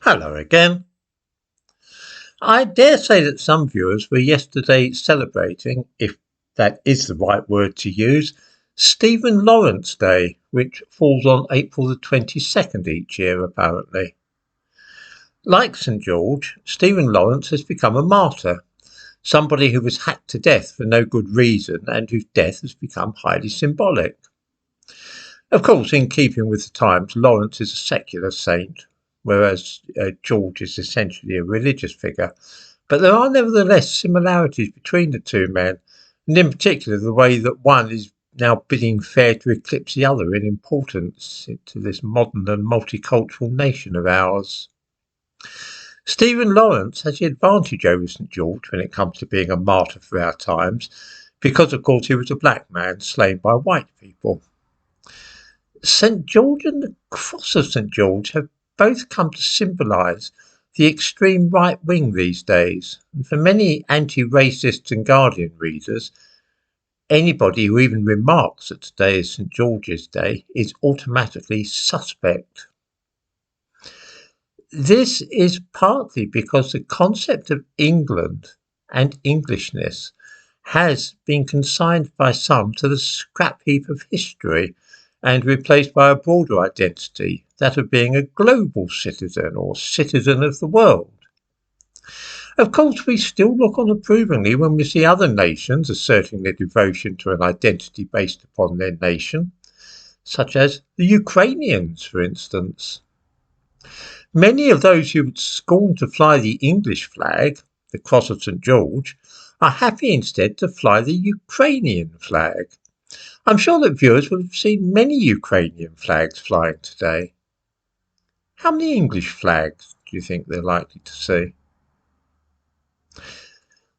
Hello again. I dare say that some viewers were yesterday celebrating, if that is the right word to use, Stephen Lawrence Day, which falls on April the 22nd each year, apparently. Like St. George, Stephen Lawrence has become a martyr, somebody who was hacked to death for no good reason and whose death has become highly symbolic. Of course, in keeping with the times, Lawrence is a secular saint, whereas George is essentially a religious figure. But there are nevertheless similarities between the two men, and in particular the way that one is now bidding fair to eclipse the other in importance to this modern and multicultural nation of ours. Stephen Lawrence has the advantage over St. George when it comes to being a martyr for our times, because of course he was a black man slain by white people. St. George and the cross of St. George have both come to symbolise the extreme right wing these days, and for many anti-racists and Guardian readers, anybody who even remarks that today is St. George's Day is automatically suspect. This is partly because the concept of England and Englishness has been consigned by some to the scrap heap of history and replaced by a broader identity, that of being a global citizen or citizen of the world. Of course, we still look on approvingly when we see other nations asserting their devotion to an identity based upon their nation, such as the Ukrainians, for instance. Many of those who would scorn to fly the English flag, the cross of St. George, are happy instead to fly the Ukrainian flag. I'm sure that viewers will have seen many Ukrainian flags flying today. How many English flags do you think they're likely to see?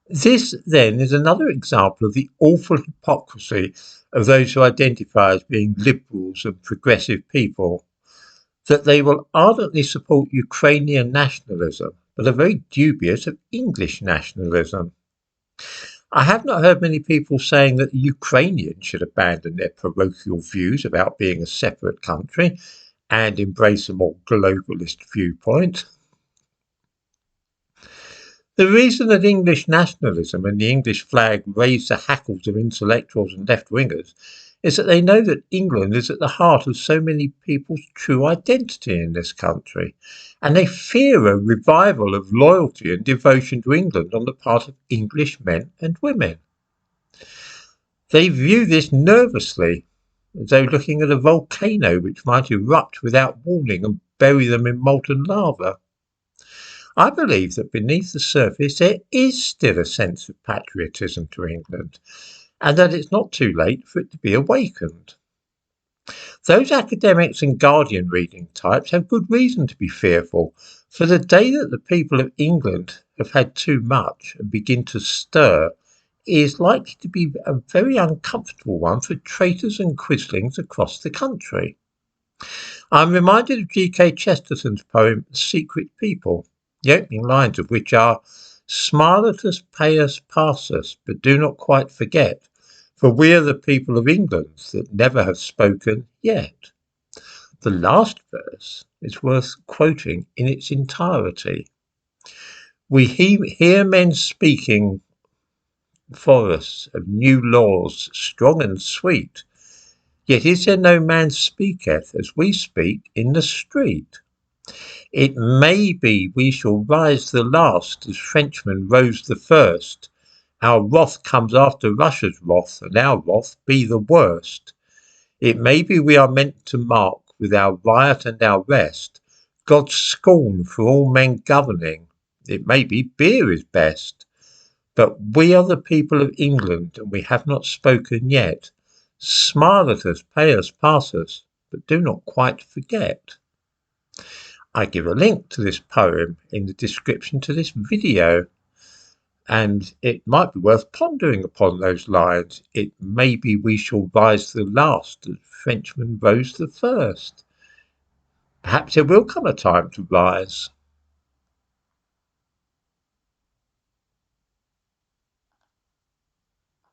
This, then, is another example of the awful hypocrisy of those who identify as being liberals and progressive people, that they will ardently support Ukrainian nationalism, but are very dubious of English nationalism. I have not heard many people saying that the Ukrainians should abandon their parochial views about being a separate country and embrace a more globalist viewpoint. The reason that English nationalism and the English flag raise the hackles of intellectuals and left-wingers is that they know that England is at the heart of so many people's true identity in this country, and they fear a revival of loyalty and devotion to England on the part of English men and women. They view this nervously, as though looking at a volcano which might erupt without warning and bury them in molten lava. I believe that beneath the surface there is still a sense of patriotism to England, and that it's not too late for it to be awakened. Those academics and Guardian reading types have good reason to be fearful, for the day that the people of England have had too much and begin to stir is likely to be a very uncomfortable one for traitors and quislings across the country. I'm reminded of G.K. Chesterton's poem Secret People, the opening lines of which are, "Smile at us, pay us, pass us, but do not quite forget, for we are the people of England that never have spoken yet." The last verse is worth quoting in its entirety. We hear men speaking for us of new laws, strong and sweet, yet is there no man speaketh as we speak in the street. It may be we shall rise the last as Frenchmen rose the first. Our wrath comes after Russia's wrath, and our wrath be the worst. It may be we are meant to mark with our riot and our rest God's scorn for all men governing. It may be beer is best. But we are the people of England, and we have not spoken yet. Smile at us, pay us, pass us, but do not quite forget. I give a link to this poem in the description to this video, and it might be worth pondering upon those lines. It may be we shall rise the last as Frenchmen rose the first. Perhaps there will come a time to rise.